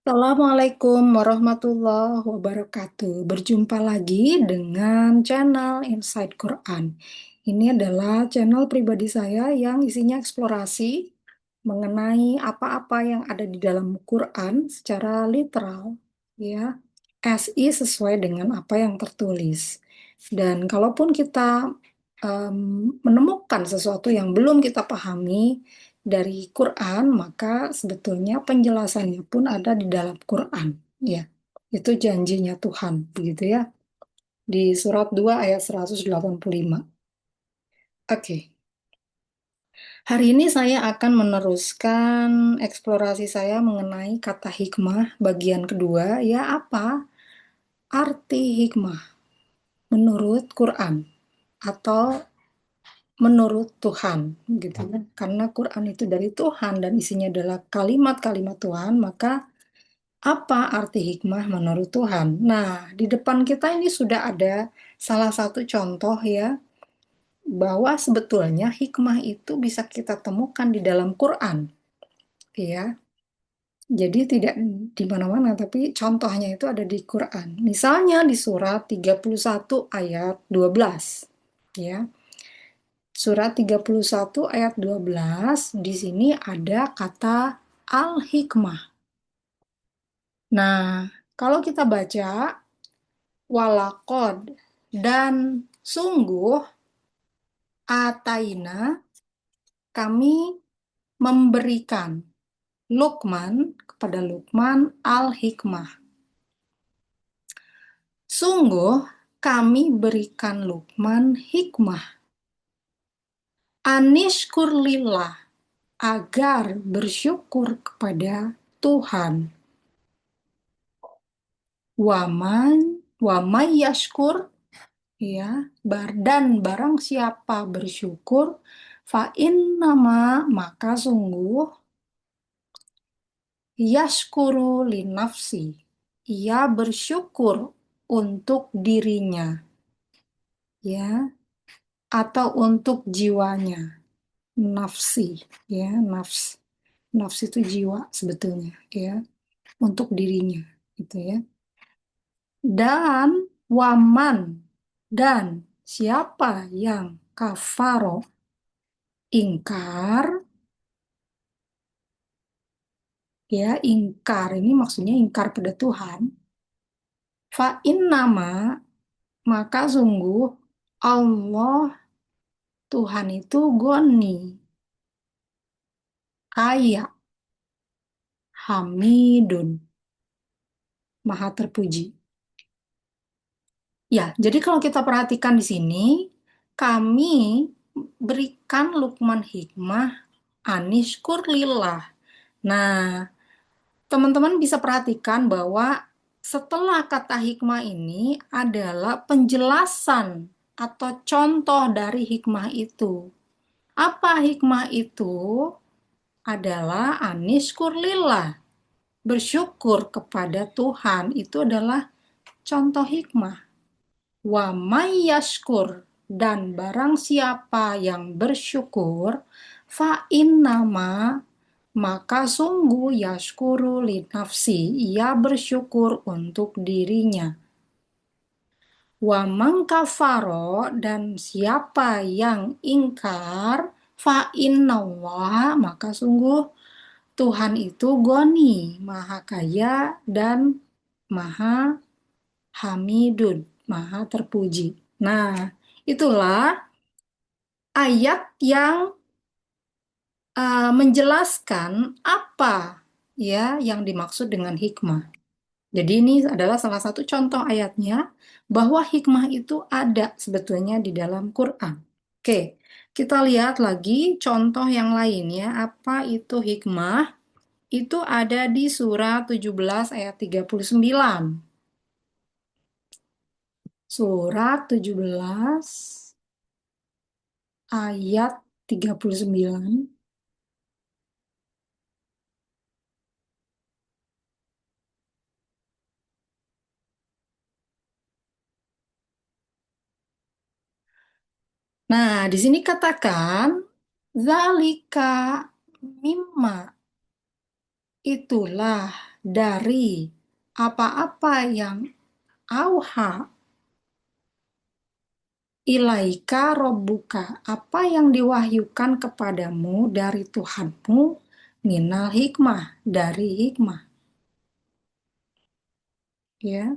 Assalamualaikum warahmatullahi wabarakatuh. Berjumpa lagi dengan channel Insight Quran. Ini adalah channel pribadi saya yang isinya eksplorasi mengenai apa-apa yang ada di dalam Quran secara literal, ya, sesuai dengan apa yang tertulis. Dan kalaupun kita menemukan sesuatu yang belum kita pahami, dari Quran, maka sebetulnya penjelasannya pun ada di dalam Quran. Ya, itu janjinya Tuhan, begitu ya. Di surat 2 ayat 185. Oke, hari ini saya akan meneruskan eksplorasi saya mengenai kata hikmah bagian kedua. Ya, apa arti hikmah menurut Quran atau menurut Tuhan, gitu ya. Karena Quran itu dari Tuhan dan isinya adalah kalimat-kalimat Tuhan, maka apa arti hikmah menurut Tuhan? Nah, di depan kita ini sudah ada salah satu contoh ya, bahwa sebetulnya hikmah itu bisa kita temukan di dalam Quran, ya. Jadi tidak di mana-mana, tapi contohnya itu ada di Quran. Misalnya di surat 31 ayat 12, ya. Surat 31 ayat 12, di sini ada kata al-hikmah. Nah, kalau kita baca walakod dan sungguh ataina kami memberikan Lukman kepada Lukman al-hikmah. Sungguh kami berikan Lukman hikmah. Anishkurlillah agar bersyukur kepada Tuhan. Waman wamayashkur, ya, dan barang siapa bersyukur, fa'in nama maka sungguh yashkuru linafsi, ia bersyukur untuk dirinya, ya, atau untuk jiwanya. Nafsi, ya, nafs itu jiwa sebetulnya, ya, untuk dirinya, gitu ya. Dan waman, dan siapa yang kafaro, ingkar, ya, ingkar ini maksudnya ingkar pada Tuhan. Fa'in nama, maka sungguh Allah, Tuhan itu goni, kaya, hamidun, maha terpuji. Ya, jadi kalau kita perhatikan di sini, kami berikan Lukman hikmah anishkur lillah. Nah, teman-teman bisa perhatikan bahwa setelah kata hikmah ini adalah penjelasan atau contoh dari hikmah itu. Apa hikmah itu? Adalah anishkur lillah. Bersyukur kepada Tuhan itu adalah contoh hikmah. Wa mayyashkur, dan barang siapa yang bersyukur, fa innama, maka sungguh yashkuru li nafsi, ia bersyukur untuk dirinya. Wa mangkafaro, dan siapa yang ingkar, fa innallaha, maka sungguh Tuhan itu goni, maha kaya dan maha hamidun, maha terpuji. Nah, itulah ayat yang menjelaskan apa ya yang dimaksud dengan hikmah. Jadi ini adalah salah satu contoh ayatnya bahwa hikmah itu ada sebetulnya di dalam Quran. Oke, kita lihat lagi contoh yang lain ya. Apa itu hikmah? Itu ada di surat 17 ayat 39. Surat 17 ayat 39. Nah, di sini katakan zalika mimma, itulah dari apa-apa yang auha ilaika robbuka, apa yang diwahyukan kepadamu dari Tuhanmu, minal hikmah, dari hikmah. Ya,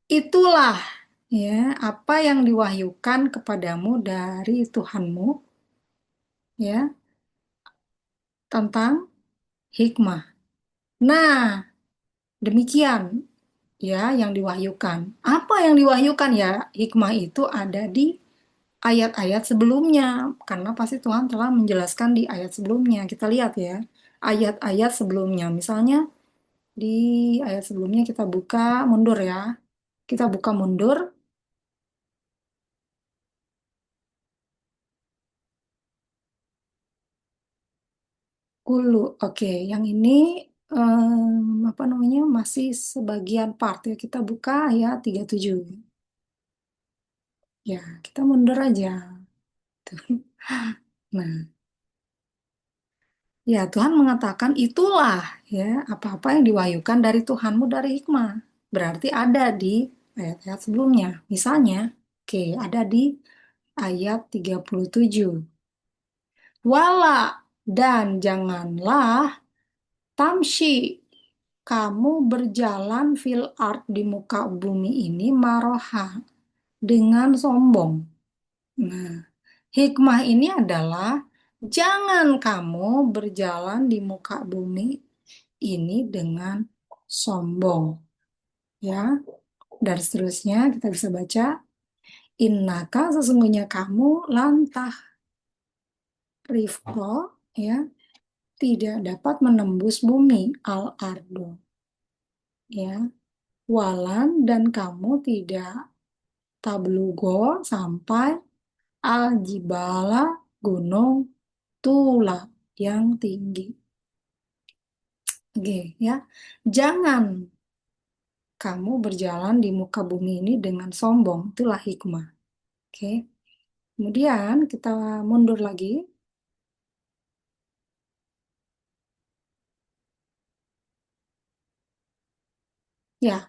itulah ya apa yang diwahyukan kepadamu dari Tuhanmu ya tentang hikmah. Nah, demikian ya yang diwahyukan. Apa yang diwahyukan ya? Hikmah itu ada di ayat-ayat sebelumnya karena pasti Tuhan telah menjelaskan di ayat sebelumnya. Kita lihat ya, ayat-ayat sebelumnya. Misalnya di ayat sebelumnya kita buka mundur ya. Kita buka mundur. Hulu. Oke, yang ini apa namanya masih sebagian part ya. Kita buka ayat 37. Ya, kita mundur aja. Tuh. Nah, ya Tuhan mengatakan itulah ya apa-apa yang diwahyukan dari Tuhanmu dari hikmah. Berarti ada di ayat-ayat sebelumnya. Misalnya, oke, ada di ayat 37. Wala dan janganlah tamshi kamu berjalan fil art di muka bumi ini maroha dengan sombong. Nah, hikmah ini adalah jangan kamu berjalan di muka bumi ini dengan sombong. Ya, dan seterusnya kita bisa baca, innaka sesungguhnya kamu lantah rifko ya tidak dapat menembus bumi al-ardo ya walan dan kamu tidak tablugo sampai al-jibala gunung tula yang tinggi. Oke ya. Jangan kamu berjalan di muka bumi ini dengan sombong. Itulah hikmah. Oke. Kemudian kita mundur lagi. Ya,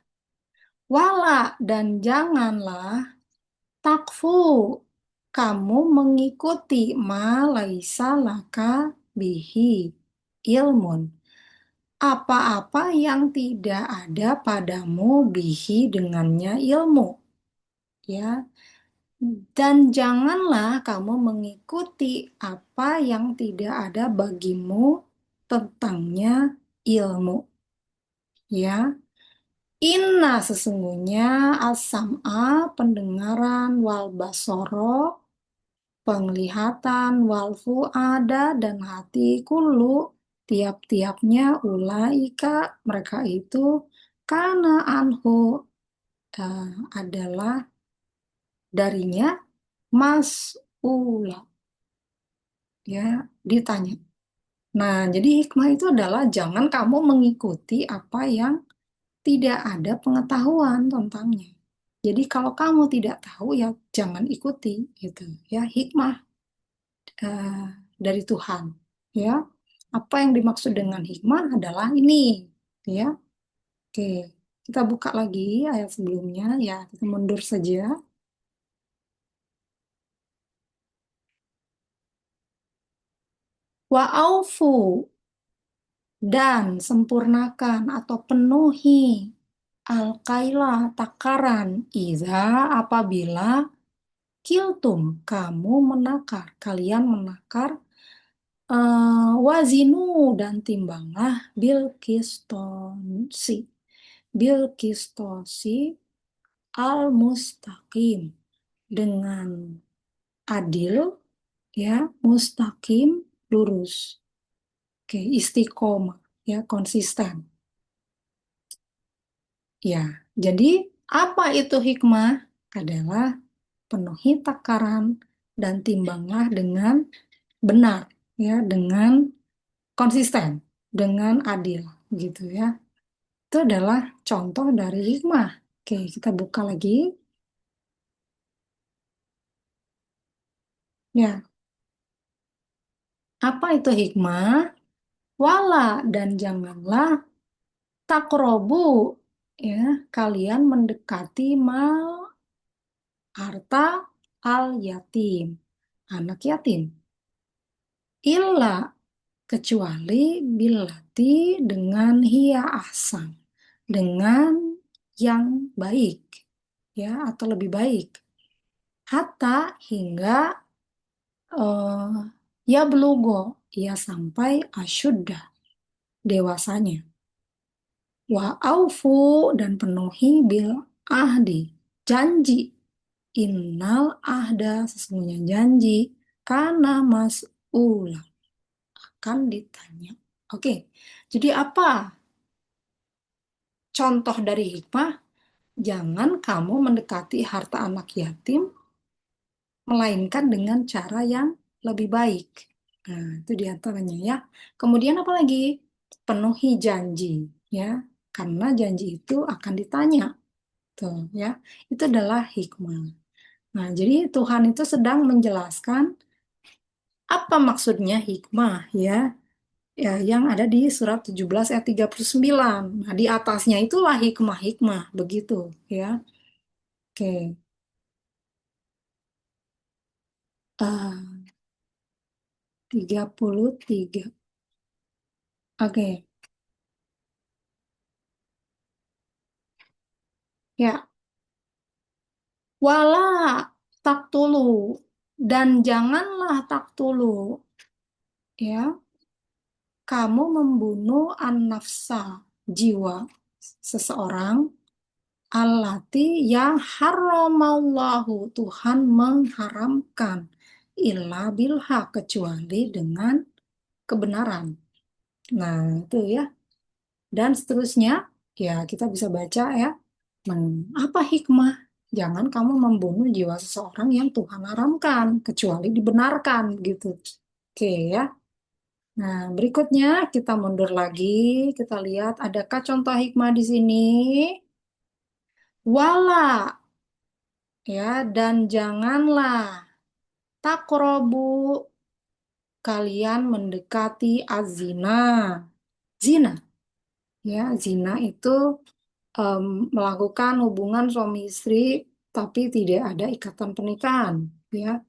wala dan janganlah takfu kamu mengikuti ma laisa laka bihi ilmun. Apa-apa yang tidak ada padamu bihi dengannya ilmu. Ya, dan janganlah kamu mengikuti apa yang tidak ada bagimu tentangnya ilmu. Ya, inna sesungguhnya as-sam'a pendengaran wal basoro penglihatan wal fuada dan hati kulu tiap-tiapnya ulaika mereka itu karena anhu adalah darinya mas'ula ya ditanya. Nah, jadi hikmah itu adalah jangan kamu mengikuti apa yang tidak ada pengetahuan tentangnya. Jadi kalau kamu tidak tahu ya jangan ikuti gitu ya hikmah eh, dari Tuhan ya. Apa yang dimaksud dengan hikmah adalah ini ya. Oke, kita buka lagi ayat sebelumnya ya, kita mundur saja. Wa aufu dan sempurnakan atau penuhi al-kaila takaran iza apabila kiltum kamu menakar, kalian menakar wazinu dan timbanglah bil kistosi al mustaqim dengan adil ya mustaqim lurus. Oke, istiqomah ya konsisten. Ya, jadi apa itu hikmah? Adalah penuhi takaran dan timbanglah dengan benar ya, dengan konsisten, dengan adil gitu ya. Itu adalah contoh dari hikmah. Oke, kita buka lagi. Ya, apa itu hikmah? Wala dan janganlah Takrobu, ya, kalian mendekati mal harta al yatim, anak yatim. Illa, kecuali bilati dengan hiya ahsan, dengan yang baik, ya, atau lebih baik. Hatta hingga ya belugo, ya sampai asyuddah, dewasanya. Wa aufu, dan penuhi bil ahdi, janji. Innal ahda, sesungguhnya janji, karena mas'ula, akan ditanya. Oke, jadi apa contoh dari hikmah? Jangan kamu mendekati harta anak yatim, melainkan dengan cara yang lebih baik. Nah, itu diantaranya ya. Kemudian apa lagi? Penuhi janji, ya. Karena janji itu akan ditanya. Tuh, ya. Itu adalah hikmah. Nah, jadi Tuhan itu sedang menjelaskan apa maksudnya hikmah, ya. Ya, yang ada di surat 17 ayat 39. Nah, di atasnya itulah hikmah-hikmah, begitu, ya. Oke. 33. Oke. Ya, wala taktulu, dan janganlah taktulu, ya, kamu membunuh an-nafsa, jiwa seseorang, allati yang haramallahu, Tuhan mengharamkan, illa bilha, kecuali dengan kebenaran. Nah, itu ya. Dan seterusnya, ya kita bisa baca ya. Apa hikmah? Jangan kamu membunuh jiwa seseorang yang Tuhan haramkan, kecuali dibenarkan gitu. Oke ya. Nah, berikutnya kita mundur lagi. Kita lihat adakah contoh hikmah di sini? Wala, ya, dan janganlah takrobu, kalian mendekati azina. Zina, ya, zina itu em, melakukan hubungan suami istri tapi tidak ada ikatan pernikahan, ya.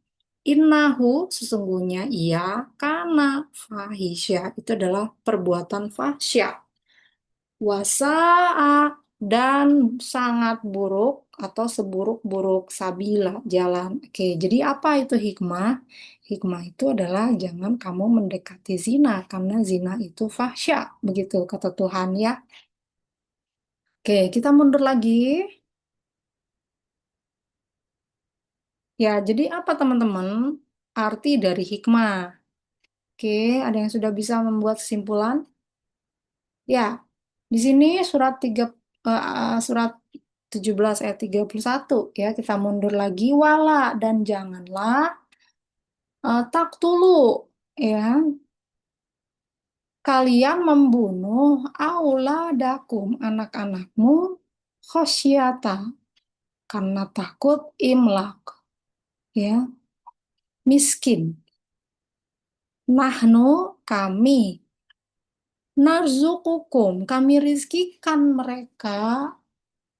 Innahu, sesungguhnya ia, karena fahisya itu adalah perbuatan fahsya. Wasa'a, dan sangat buruk atau seburuk-buruk sabila, jalan. Oke, jadi apa itu hikmah? Hikmah itu adalah jangan kamu mendekati zina karena zina itu fahsya, begitu kata Tuhan ya. Oke, kita mundur lagi. Ya, jadi apa teman-teman arti dari hikmah? Oke, ada yang sudah bisa membuat kesimpulan? Ya, di sini surat 17 ayat 31 ya, kita mundur lagi, wala, dan janganlah taktulu, ya, kalian membunuh auladakum, anak-anakmu, khosyata, karena takut imlak, ya, miskin. Nahnu, kami, narzukukum, kami rizkikan mereka,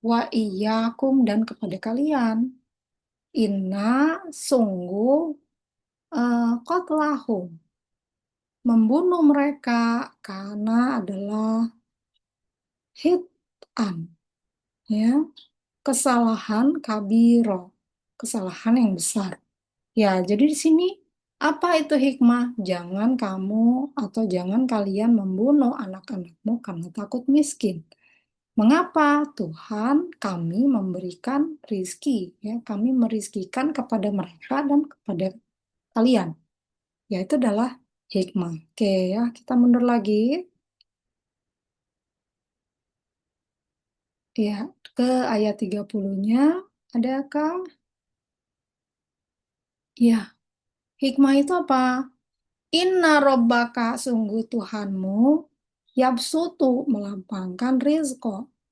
wa iyyakum, dan kepada kalian. Inna, sungguh, qatlahum, membunuh mereka karena adalah hit'an, ya, kesalahan kabiro, kesalahan yang besar. Ya, jadi di sini apa itu hikmah? Jangan kamu atau jangan kalian membunuh anak-anakmu karena takut miskin. Mengapa? Tuhan kami memberikan rizki, ya, kami merizkikan kepada mereka dan kepada kalian. Ya, itu adalah hikmah. Oke ya, kita mundur lagi. Ya, ke ayat 30-nya. Adakah? Ya, hikmah itu apa? Inna robbaka, sungguh Tuhanmu, yabsutu, melapangkan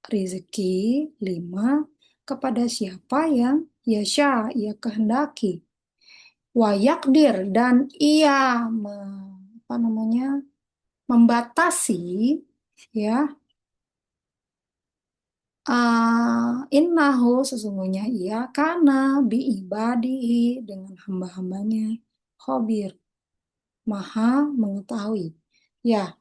rizki, 5, kepada siapa yang yasha, ia kehendaki. Wayakdir, dan ia apa namanya, membatasi, ya, Innahu sesungguhnya ia karena biibadihi dengan hamba-hambanya khabir maha mengetahui. Ya,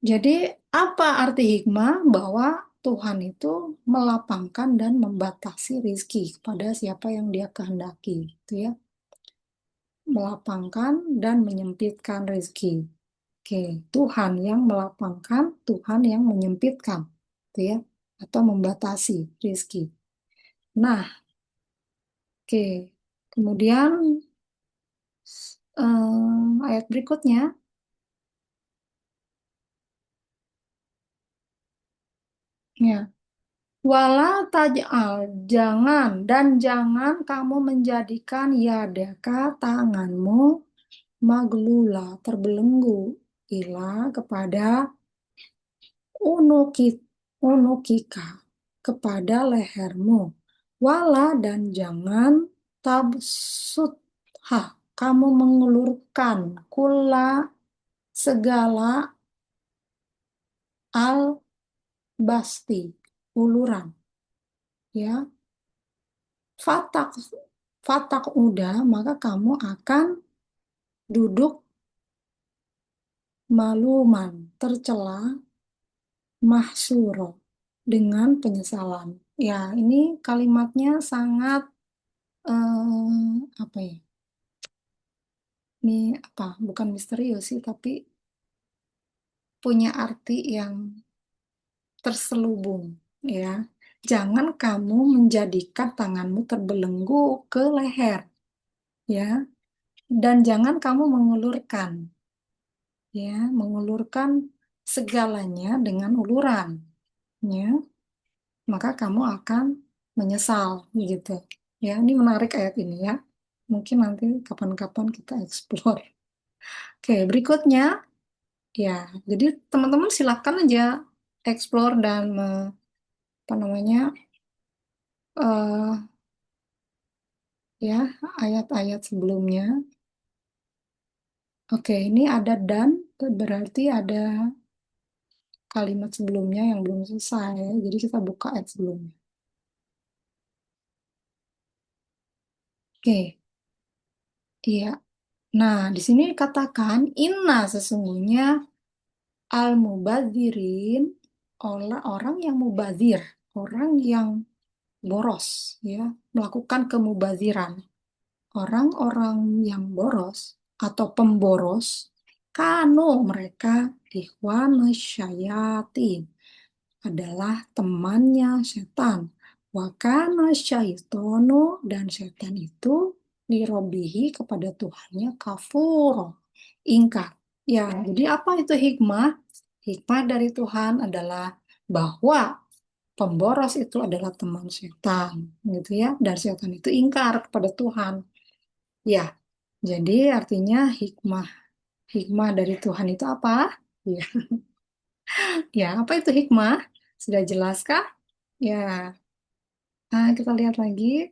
jadi apa arti hikmah bahwa Tuhan itu melapangkan dan membatasi rizki kepada siapa yang Dia kehendaki, gitu ya. Melapangkan dan menyempitkan rizki. Oke, Tuhan yang melapangkan, Tuhan yang menyempitkan, gitu ya, atau membatasi rizki. Nah, oke. Kemudian ayat berikutnya, ya. Wala taj'al, jangan dan jangan kamu menjadikan yadaka tanganmu maglula terbelenggu ila kepada unukit unukika kepada lehermu. Wala dan jangan tabsutha kamu mengulurkan kula segala al basti uluran, ya. Fatak, fatak udah, maka kamu akan duduk maluman, tercela, mahsuro, dengan penyesalan. Ya, ini kalimatnya sangat, apa ya, ini apa, bukan misterius sih, tapi punya arti yang terselubung, ya. Jangan kamu menjadikan tanganmu terbelenggu ke leher, ya. Dan jangan kamu mengulurkan, ya, mengulurkan segalanya dengan uluran, ya, maka kamu akan menyesal, gitu. Ya, ini menarik ayat ini ya. Mungkin nanti kapan-kapan kita explore. Oke, berikutnya, ya, jadi teman-teman silakan aja explore dan apa namanya, eh ya, ayat-ayat sebelumnya. Oke, ini ada dan, berarti ada kalimat sebelumnya yang belum selesai. Jadi kita buka ayat sebelumnya. Oke, iya. Nah, di sini dikatakan inna sesungguhnya al-mubadzirin oleh orang yang mubazir, orang yang boros, ya, melakukan kemubaziran. Orang-orang yang boros atau pemboros, kanu mereka ikhwana syayatin adalah temannya setan. Wakana syaitonu dan setan itu dirobihi kepada Tuhannya kafur. Ingkar. Ya, jadi apa itu hikmah? Hikmah dari Tuhan adalah bahwa pemboros itu adalah teman setan, gitu ya. Dan setan itu ingkar kepada Tuhan. Ya, jadi artinya hikmah dari Tuhan itu apa? Ya, ya, apa itu hikmah? Sudah jelaskah? Ya, nah kita lihat lagi.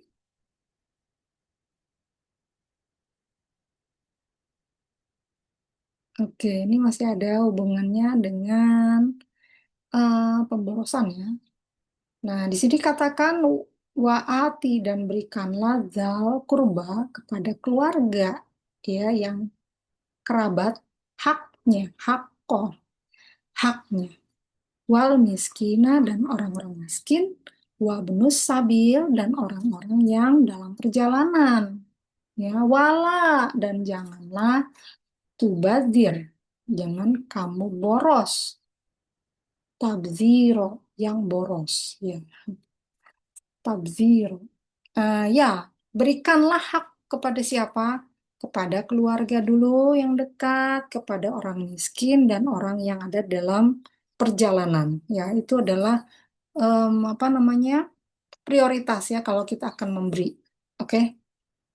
Oke, ini masih ada hubungannya dengan pemborosan ya. Nah, di sini katakan waati dan berikanlah zal kurba kepada keluarga ya yang kerabat haknya, haknya. Wal miskina dan orang-orang miskin, wabnus sabil dan orang-orang yang dalam perjalanan. Ya, wala dan janganlah tubadzir, jangan kamu boros. Tabziro, yang boros. Ya, tabziro. Ya, berikanlah hak kepada siapa? Kepada keluarga dulu yang dekat, kepada orang miskin dan orang yang ada dalam perjalanan. Ya, itu adalah apa namanya, prioritas ya kalau kita akan memberi. Oke.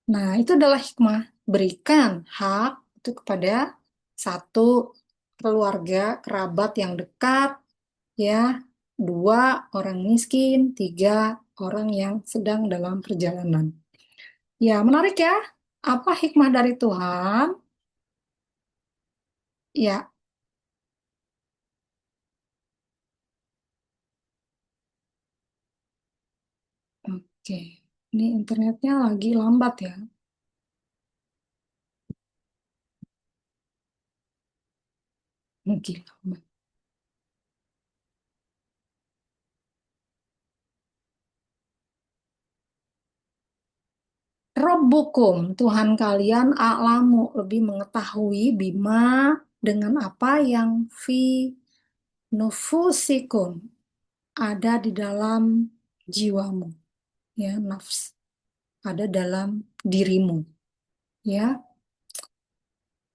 Nah, itu adalah hikmah. Berikan hak itu kepada satu keluarga, kerabat yang dekat, ya. Dua, orang miskin. Tiga, orang yang sedang dalam perjalanan. Ya, menarik ya. Apa hikmah dari Tuhan? Ya, Oke, ini internetnya lagi lambat ya. Mungkin lambat. Robbukum, Tuhan kalian a'lamu, lebih mengetahui bima dengan apa yang fi nufusikum ada di dalam jiwamu, ya, nafs, ada dalam dirimu, ya.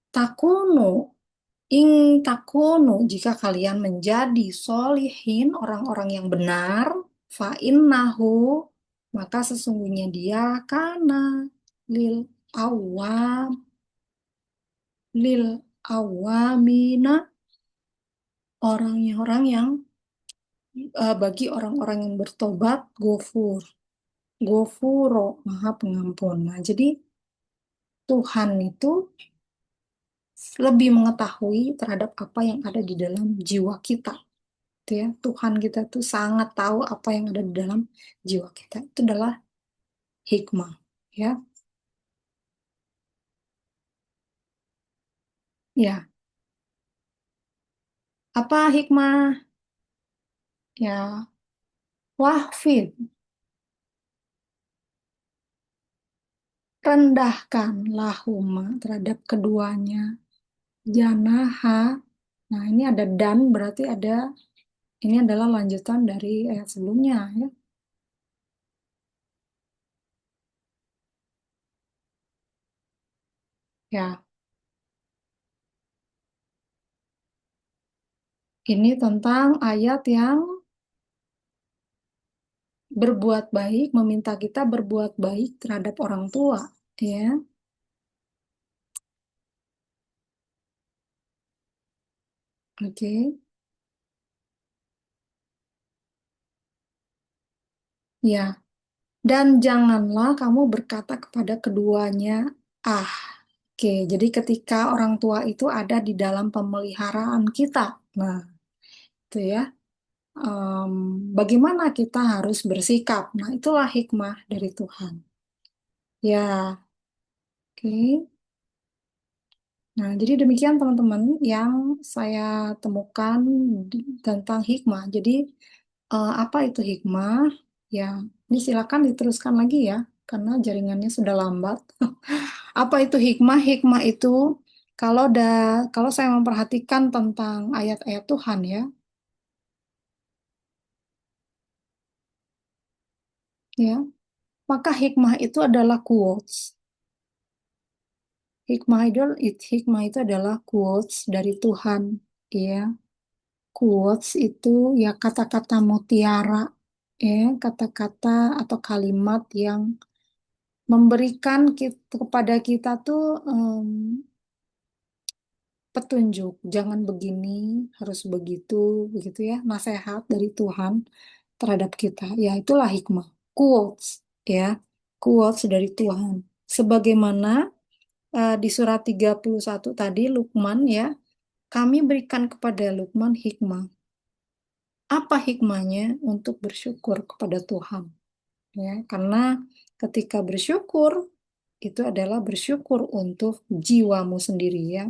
Takunu, ing takunu, jika kalian menjadi solihin, orang-orang yang benar, fa innahu, maka sesungguhnya dia kana lil awam, lil awamina, orang yang bagi orang-orang yang bertobat, gofur, gofuro, maha pengampun. Nah, jadi Tuhan itu lebih mengetahui terhadap apa yang ada di dalam jiwa kita, gitu ya. Tuhan kita tuh sangat tahu apa yang ada di dalam jiwa kita. Itu adalah hikmah, ya. Ya, apa hikmah? Ya, wahfid, rendahkan lahuma terhadap keduanya. Janaha. Nah, ini ada dan berarti ada ini adalah lanjutan dari ayat sebelumnya, ya. Ya, ini tentang ayat yang berbuat baik, meminta kita berbuat baik terhadap orang tua, ya. Oke. Ya, dan janganlah kamu berkata kepada keduanya, ah. Oke, jadi ketika orang tua itu ada di dalam pemeliharaan kita, nah, itu ya, em, bagaimana kita harus bersikap. Nah, itulah hikmah dari Tuhan. Ya, oke. Nah, jadi demikian teman-teman yang saya temukan tentang hikmah. Jadi, apa itu hikmah? Ya, ini silakan diteruskan lagi ya, karena jaringannya sudah lambat. Apa itu hikmah? Hikmah itu kalau saya memperhatikan tentang ayat-ayat Tuhan ya, ya, maka hikmah itu adalah quotes. Hikmah itu adalah quotes dari Tuhan, ya. Quotes itu ya kata-kata mutiara, ya, kata-kata atau kalimat yang memberikan kepada kita tuh petunjuk, jangan begini, harus begitu, begitu ya, nasihat dari Tuhan terhadap kita. Ya, itulah hikmah. Quotes, ya, quotes dari Tuhan. Sebagaimana di surat 31 tadi, Lukman ya, kami berikan kepada Lukman hikmah. Apa hikmahnya? Untuk bersyukur kepada Tuhan. Ya, karena ketika bersyukur, itu adalah bersyukur untuk jiwamu sendiri ya,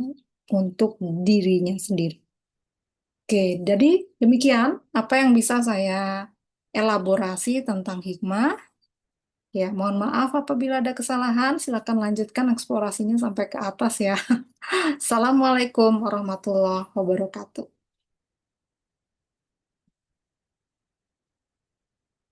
untuk dirinya sendiri. Oke, jadi demikian apa yang bisa saya elaborasi tentang hikmah. Ya, mohon maaf apabila ada kesalahan. Silakan lanjutkan eksplorasinya sampai ke atas ya. Assalamualaikum warahmatullahi wabarakatuh.